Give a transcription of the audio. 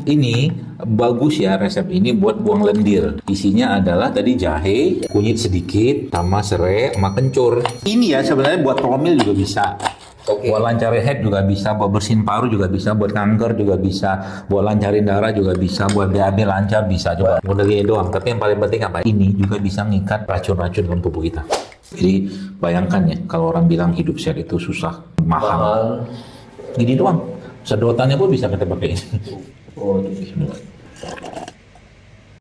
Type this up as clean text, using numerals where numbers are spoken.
Ini bagus ya resep ini buat buang lendir. Isinya adalah tadi jahe, kunyit sedikit, sama serai, sama kencur. Ini ya sebenarnya buat promil juga bisa. Oke. Buat lancarin head juga bisa, buat bersihin paru juga bisa, buat kanker juga bisa, buat lancarin darah juga bisa, buat BAB lancar bisa. Coba model ini doang. Tapi yang paling penting apa? Ini juga bisa ngikat racun-racun dalam tubuh kita. Jadi bayangkan ya, kalau orang bilang hidup sehat itu susah, mahal. Gini doang. Sedotannya pun bisa kita pakai. Oh,